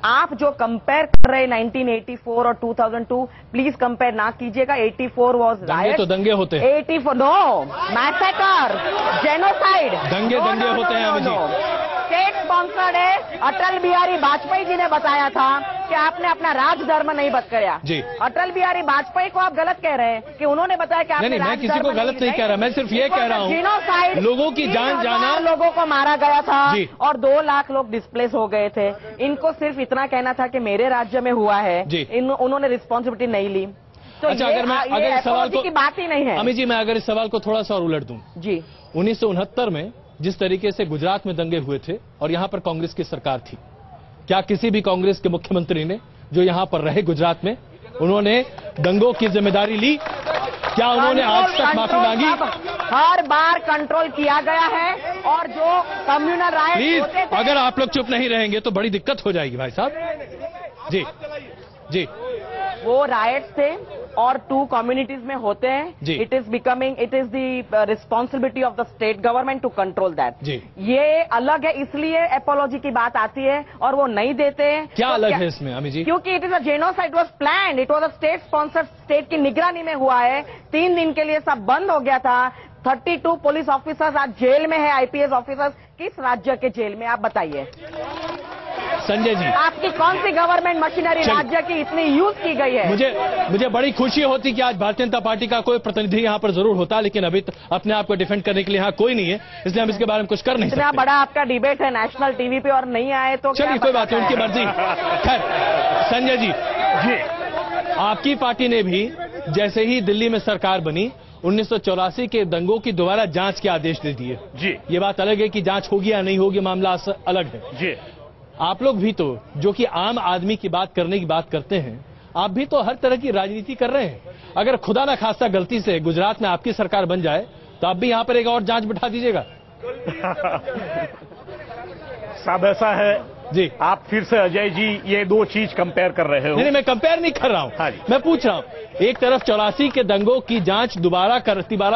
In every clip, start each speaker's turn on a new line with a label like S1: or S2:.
S1: आप जो कंपेयर कर रहे हैं 1984 और 2002, प्लीज कंपेयर ना कीजिएगा। 84 वाज राइट,
S2: तो दंगे होते हैं।
S1: 84 नो मैसेकर, जेनोसाइड,
S2: दंगे होते हैं अभी जी।
S1: स्टेट स्पॉन्सर्ड है। अटल बिहारी वाजपेयी जी ने बताया था कि आपने अपना राजधर्म नहीं बतकाया जी। अटल बिहारी वाजपेयी को आप गलत कह रहे हैं कि उन्होंने बताया कि आपने
S2: नहीं, मैं किसी को गलत नहीं कह रहा, मैं सिर्फ ये कह रहा हूँ
S1: जेनोसाइड,
S2: लोगों की जान जाना,
S1: लोगों को मारा गया था और 2 लाख लोग डिस्प्लेस हो गए थे। इनको सिर्फ इतना कहना था कि मेरे राज्य में हुआ है, उन्होंने रिस्पॉन्सिबिलिटी नहीं ली। तो
S2: अच्छा, अगर इस सवाल को
S1: की बात ही नहीं है।
S2: अमित जी, मैं अगर इस सवाल को थोड़ा सा और उलट दूं जी, 1969 में जिस तरीके से गुजरात में दंगे हुए थे और यहां पर कांग्रेस की सरकार थी, क्या किसी भी कांग्रेस के मुख्यमंत्री ने जो यहां पर रहे गुजरात में, उन्होंने दंगों की जिम्मेदारी ली? क्या उन्होंने आज तक माफी मांगी?
S1: हर बार कंट्रोल किया गया है और जो कम्युनल राइट
S2: प्लीज, अगर आप लोग चुप नहीं रहेंगे तो बड़ी दिक्कत हो जाएगी भाई साहब जी। जी,
S1: वो राइट्स थे और 2 कम्युनिटीज में होते हैं। It is the responsibility of the state government to control that. ये अलग है, इसलिए एपोलॉजी की बात आती है और वो नहीं देते हैं।
S2: क्या तो अलग है इसमें अमित जी?
S1: क्योंकि it is a genocide, was planned, it was a state sponsored, state की निगरानी में हुआ है। 3 दिन के लिए सब बंद हो गया था। 32 पुलिस ऑफिसर्स आज जेल में है, आईपीएस ऑफिसर्स। किस राज्य के जेल में, आप बताइए
S2: संजय जी?
S1: आपकी कौन सी गवर्नमेंट मशीनरी राज्य की इतनी यूज की गई है?
S2: मुझे बड़ी खुशी होती कि आज भारतीय जनता पार्टी का कोई प्रतिनिधि यहाँ पर जरूर होता, लेकिन अभी तो अपने आप को डिफेंड करने के लिए यहाँ कोई नहीं है, इसलिए हम इसके बारे में कुछ कर नहीं सकते।
S1: इतना बड़ा आपका डिबेट है नेशनल टीवी पे और नहीं आए तो
S2: चलिए कोई बात नहीं, उनकी मर्जी। खैर संजय जी, आपकी पार्टी ने भी जैसे ही दिल्ली में सरकार बनी 1984 के दंगों की दोबारा जांच के आदेश दे दिए जी। ये बात अलग है कि जांच होगी या नहीं होगी, मामला अलग है जी। आप लोग भी तो, जो कि आम आदमी की बात करने की बात करते हैं, आप भी तो हर तरह की राजनीति कर रहे हैं। अगर खुदा ना खास्ता गलती से गुजरात में आपकी सरकार बन जाए तो आप भी यहां पर एक और जांच बिठा दीजिएगा।
S3: साहब ऐसा है जी, आप फिर से अजय जी ये 2 चीज कंपेयर कर रहे हो।
S2: नहीं, मैं कंपेयर नहीं कर रहा हूं। हाँ, मैं पूछ रहा हूं, एक तरफ 84 के दंगों की जांच दोबारा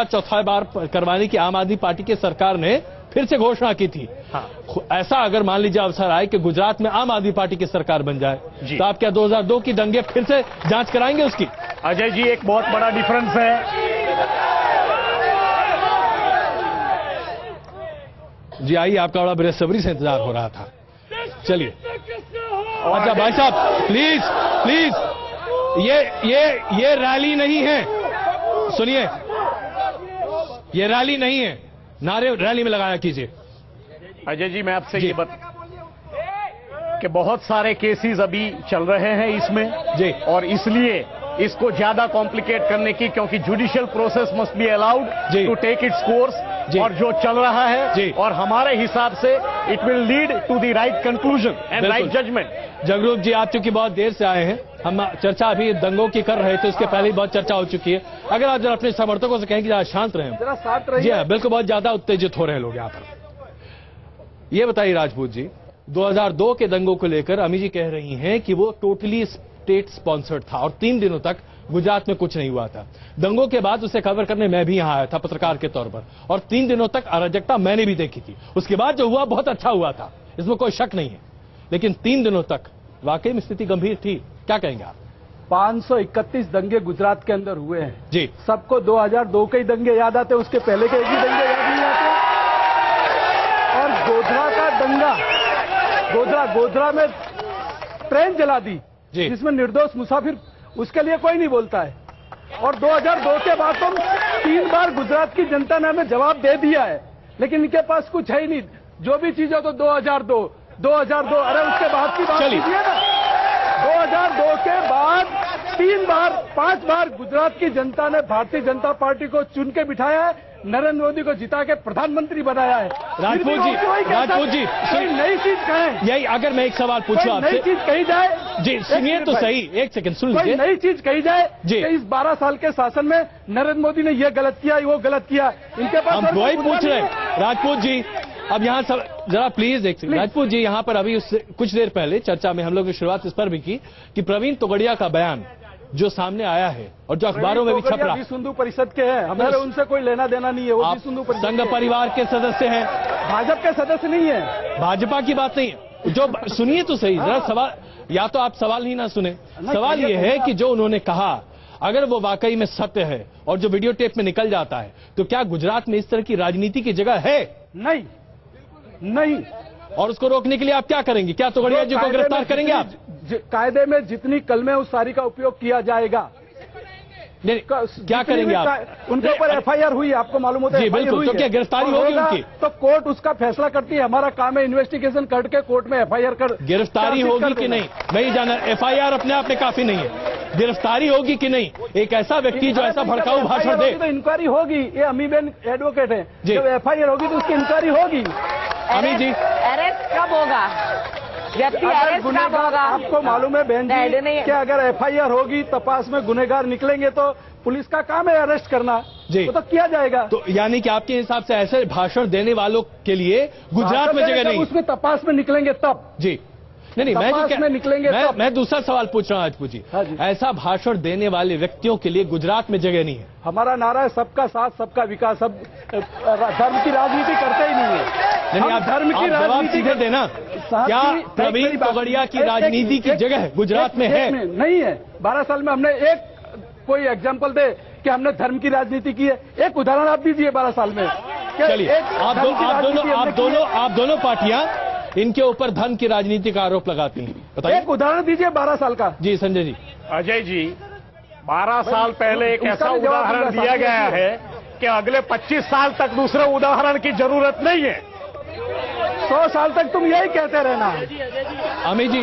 S2: चौथा बार करवाने की आम आदमी पार्टी की सरकार ने फिर से घोषणा की थी। हाँ। ऐसा अगर मान लीजिए अवसर आए कि गुजरात में आम आदमी पार्टी की सरकार बन जाए तो आप क्या 2002 की दंगे फिर से जांच कराएंगे उसकी?
S3: अजय जी, एक बहुत बड़ा डिफरेंस है।
S2: जी आइए, आपका बड़ा बेसब्री से इंतजार हो रहा था। चलिए। अच्छा भाई साहब, प्लीज प्लीज, ये रैली नहीं है, सुनिए, ये रैली नहीं है, नारे रैली में लगाया कीजिए।
S3: अजय जी, मैं आपसे ये कि बहुत सारे केसेस अभी चल रहे हैं इसमें जी, और इसलिए इसको ज्यादा कॉम्प्लिकेट करने की, क्योंकि judicial process must be allowed to take its course, और जो चल रहा है और हमारे हिसाब से it will lead to the right conclusion and right judgement.
S2: Jagroop ji, आप चूंकि बहुत देर से आए हैं, हम चर्चा अभी दंगों की कर रहे थे, उसके पहले ही बहुत चर्चा हो चुकी है। अगर आप जरा अपने समर्थकों से कहें कि जरा शांत रहें। जी हाँ, बिल्कुल, बहुत ज्यादा उत्तेजित हो रहे लोग यहाँ पर। ये बताइए राजपूत जी, 2002 के दंगों को लेकर अमी जी कह रही हैं कि वो टोटली स्टेट स्पॉन्सर्ड था और 3 दिनों तक गुजरात में कुछ नहीं हुआ था। दंगों के बाद उसे खबर करने मैं भी यहां आया था पत्रकार के तौर पर, और 3 दिनों तक अराजकता मैंने भी देखी थी। उसके बाद जो हुआ बहुत अच्छा हुआ था, इसमें कोई शक नहीं है, लेकिन 3 दिनों तक वाकई में स्थिति गंभीर थी। क्या कहेंगे आप?
S4: 531 दंगे गुजरात के अंदर हुए हैं
S2: जी।
S4: सबको 2002 के ही दंगे याद आते, उसके पहले के एक ही दंगे याद नहीं आते। और गोधरा का दंगा, गोधरा में ट्रेन जला दी जिसमें निर्दोष मुसाफिर, उसके लिए कोई नहीं बोलता है। और 2002 के बाद तो 3 बार गुजरात की जनता ने हमें जवाब दे दिया है, लेकिन इनके पास कुछ है ही नहीं। जो भी चीज हो तो 2002, अरे उसके बाद की बात कीजिए ना। 2002 के बाद 3 बार 5 बार गुजरात की जनता ने भारतीय जनता पार्टी को चुन के बिठाया है, नरेंद्र मोदी को जिता के प्रधानमंत्री बनाया है।
S2: राजपूत जी,
S4: नई चीज कहें,
S2: यही अगर मैं एक सवाल पूछूं आपसे,
S4: नई चीज कही जाए
S2: जी, सुनिए तो सही, एक सेकंड सुन लीजिए।
S4: नई चीज कही जाए जी, इस 12 साल के शासन में नरेंद्र मोदी ने यह गलत किया, वो गलत किया, इनके पास
S2: हम वही पूछ रहे हैं। राजपूत जी, अब यहाँ सब जरा प्लीज एक सेकंड। राजपूत जी, यहाँ पर अभी उससे कुछ देर पहले चर्चा में हम लोग ने शुरुआत इस पर भी की कि प्रवीण तोगड़िया का बयान जो सामने आया है और जो अखबारों में भी छप रहा,
S4: विश्व हिंदू परिषद के हैं, हमारे उनसे कोई लेना देना नहीं है। वो विश्व हिंदू परिषद
S2: संघ परिवार के सदस्य हैं,
S4: भाजपा के सदस्य नहीं है।
S2: भाजपा की बात नहीं है, जो सुनिए तो सही जरा सवाल, या तो आप सवाल ही ना सुने। सवाल ये है कि जो उन्होंने कहा अगर वो वाकई में सत्य है और जो वीडियो टेप में निकल जाता है तो क्या गुजरात में इस तरह की राजनीति की जगह है?
S4: नहीं।
S2: और उसको रोकने के लिए आप क्या करेंगे? क्या तोगड़िया जी को गिरफ्तार करेंगे आप?
S4: कायदे में जितनी कलमें उस सारी का उपयोग किया जाएगा।
S2: नहीं, क्या करेंगे आप?
S4: उनके ऊपर एफआईआर हुई, आपको मालूम होता है?
S2: जी बिल्कुल। तो क्या गिरफ्तारी होगी उनकी?
S4: तो कोर्ट उसका फैसला करती है। हमारा काम है इन्वेस्टिगेशन करके कोर्ट में एफआईआर कर।
S2: गिरफ्तारी होगी कि नहीं मैं ही जाना। एफआईआर अपने आप में काफी नहीं है, गिरफ्तारी होगी कि नहीं? एक ऐसा व्यक्ति जो ऐसा भड़काऊ भाषण दे,
S4: तो इंक्वायरी होगी। ये अमीबेन एडवोकेट है, जब एफआईआर होगी तो उसकी इंक्वायरी होगी।
S2: अमी जी,
S1: अरेस्ट कब होगा? व्यक्ति अरेस्ट कब होगा?
S4: आपको मालूम है बहन जी कि अगर एफआईआर होगी, तपास में गुनहगार निकलेंगे तो पुलिस का काम है अरेस्ट करना जी, तो किया जाएगा।
S2: तो यानी कि आपके हिसाब से ऐसे भाषण देने वालों के लिए गुजरात में जगह नहीं?
S4: उसमें तपास में निकलेंगे तब
S2: जी। नहीं मैं दूसरा सवाल पूछ रहा हूँ राजपूत जी। ऐसा भाषण देने वाले व्यक्तियों के लिए गुजरात में जगह नहीं है।
S4: हमारा नारा है सबका साथ सबका विकास। सब धर्म की राजनीति करते ही नहीं है।
S2: नहीं, आप धर्म की राजनीति सीधे देना। क्या प्रवीण तोगड़िया की राजनीति की जगह गुजरात में है?
S4: नहीं है। 12 साल में हमने एक कोई एग्जाम्पल दे कि हमने धर्म की राजनीति की है? एक उदाहरण आप दीजिए 12 साल में।
S2: चलिए आप दोनों पार्टियां इनके ऊपर धर्म की राजनीति का आरोप लगाती हैं, बताइए।
S4: एक उदाहरण दीजिए 12 साल का।
S2: जी संजय जी।
S3: अजय जी, 12 साल पहले एक ऐसा उदाहरण दिया गया है कि अगले 25 साल तक दूसरे उदाहरण की जरूरत नहीं है।
S4: 100 साल तक तुम यही कहते रहना।
S2: अमी जी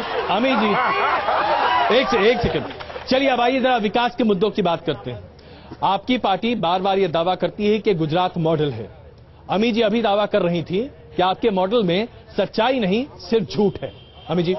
S2: एक सेकंड। चलिए अब आइए जरा विकास के मुद्दों की बात करते हैं। आपकी पार्टी बार बार ये दावा करती है कि गुजरात मॉडल है। अमी जी अभी दावा कर रही थी कि आपके मॉडल में सच्चाई नहीं सिर्फ झूठ है। अमी जी,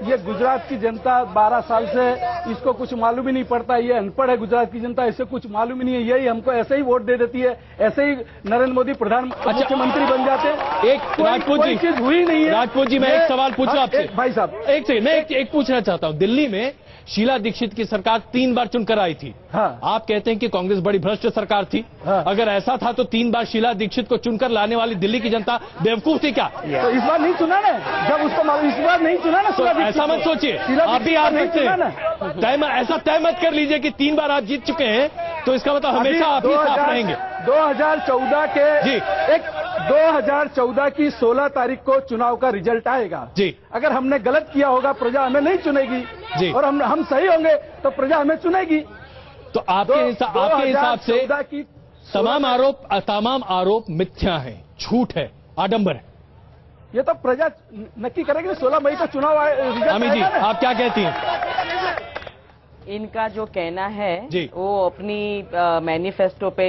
S4: ये गुजरात की जनता 12 साल से इसको कुछ मालूम ही नहीं पड़ता। ये अनपढ़ है गुजरात की जनता, इससे कुछ मालूम ही नहीं है। यही हमको ऐसे ही वोट दे देती है, ऐसे ही नरेंद्र मोदी मुख्यमंत्री बन जाते हैं।
S2: एक राजपूत जी
S4: चीज हुई नहीं है।
S2: राजपूत जी मैं एक सवाल पूछूं आपसे
S4: भाई साहब।
S2: एक सेकंड, मैं एक पूछना चाहता हूं। दिल्ली में शीला दीक्षित की सरकार 3 बार चुनकर आई थी।
S4: हाँ।
S2: आप कहते हैं कि कांग्रेस बड़ी भ्रष्ट सरकार थी। हाँ। अगर ऐसा था तो 3 बार शीला दीक्षित को चुनकर लाने वाली दिल्ली की जनता बेवकूफ थी क्या?
S4: तो इस बार नहीं चुना ना, जब उसको इस बार नहीं चुना ना।
S2: तो ऐसा मत सोचिए, आप भी हार सकते हैं। ऐसा तय मत कर लीजिए कि 3 बार आप जीत चुके हैं तो इसका मतलब हमेशा आप ही साफ रहेंगे।
S4: 2014 की 16 तारीख को चुनाव का रिजल्ट आएगा
S2: जी।
S4: अगर हमने गलत किया होगा प्रजा हमें नहीं चुनेगी जी, और हम सही होंगे तो प्रजा हमें चुनेगी।
S2: तो आपके हिसाब से तमाम आरोप मिथ्या हैं, झूठ है, आडंबर है।
S4: ये तो प्रजा नक्की करेगी। 16 मई को चुनाव
S2: अमी जी आप क्या कहती हैं?
S1: इनका जो कहना है वो अपनी मैनिफेस्टो पे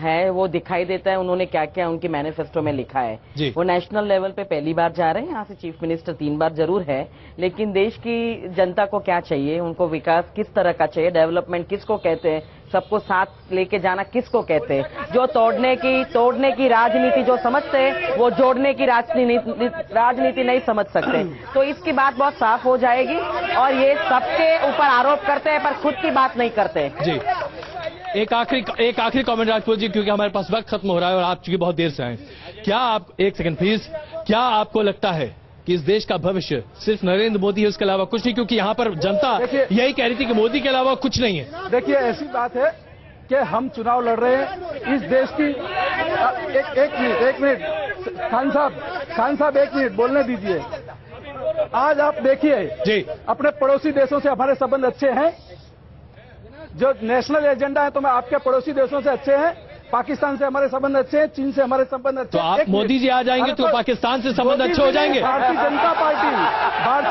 S1: है, वो दिखाई देता है उन्होंने क्या क्या उनकी मैनिफेस्टो में लिखा है। वो नेशनल लेवल पे पहली बार जा रहे हैं, यहाँ से चीफ मिनिस्टर 3 बार जरूर है, लेकिन देश की जनता को क्या चाहिए, उनको विकास किस तरह का चाहिए, डेवलपमेंट किसको कहते हैं, सबको साथ लेके जाना किसको कहते हैं। जो तोड़ने की राजनीति जो समझते हैं वो जोड़ने की राजनीति नहीं समझ सकते। तो इसकी बात बहुत साफ हो जाएगी। और ये सबके ऊपर आरोप करते हैं पर खुद की बात नहीं करते जी।
S2: एक आखिरी कमेंट राजपूत जी, क्योंकि हमारे पास वक्त खत्म हो रहा है और आप चूंकि बहुत देर से आए। क्या आप एक सेकंड प्लीज, क्या आपको लगता है कि इस देश का भविष्य सिर्फ नरेंद्र मोदी है, उसके अलावा कुछ नहीं? क्योंकि यहाँ पर जनता यही कह रही थी कि मोदी के अलावा कुछ नहीं है।
S4: देखिए ऐसी बात है कि हम चुनाव लड़ रहे हैं इस देश की। एक मिनट खान साहब 1 मिनट बोलने दीजिए। आज आप देखिए जी, अपने पड़ोसी देशों से हमारे संबंध अच्छे हैं। जो नेशनल एजेंडा है तो मैं आपके पड़ोसी देशों से अच्छे हैं। पाकिस्तान से हमारे संबंध अच्छे हैं, चीन से हमारे संबंध अच्छे
S2: हैं। तो आप मोदी जी आ जाएंगे तो पाकिस्तान से संबंध अच्छे हो जाएंगे।
S4: भारतीय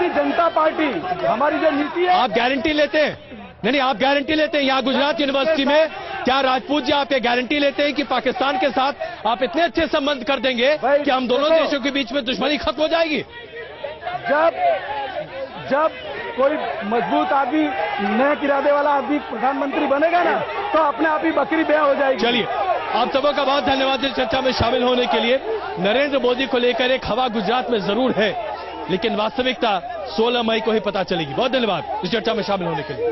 S4: जनता पार्टी हमारी जो नीति है।
S2: आप गारंटी लेते हैं? नहीं, आप गारंटी लेते हैं यहाँ गुजरात यूनिवर्सिटी में? क्या राजपूत जी आप ये गारंटी लेते हैं कि पाकिस्तान के साथ आप इतने अच्छे संबंध कर देंगे कि हम दोनों देशों के बीच में दुश्मनी खत्म हो जाएगी?
S4: जब कोई मजबूत आदमी, नेक इरादे वाला आदमी प्रधानमंत्री बनेगा ना तो अपने आप ही बकरी ब्याह हो जाएगी।
S2: चलिए, आप सबों का बहुत धन्यवाद इस चर्चा में शामिल होने के लिए। नरेंद्र मोदी को लेकर एक हवा गुजरात में जरूर है, लेकिन वास्तविकता 16 मई को ही पता चलेगी। बहुत धन्यवाद इस चर्चा में शामिल होने के लिए।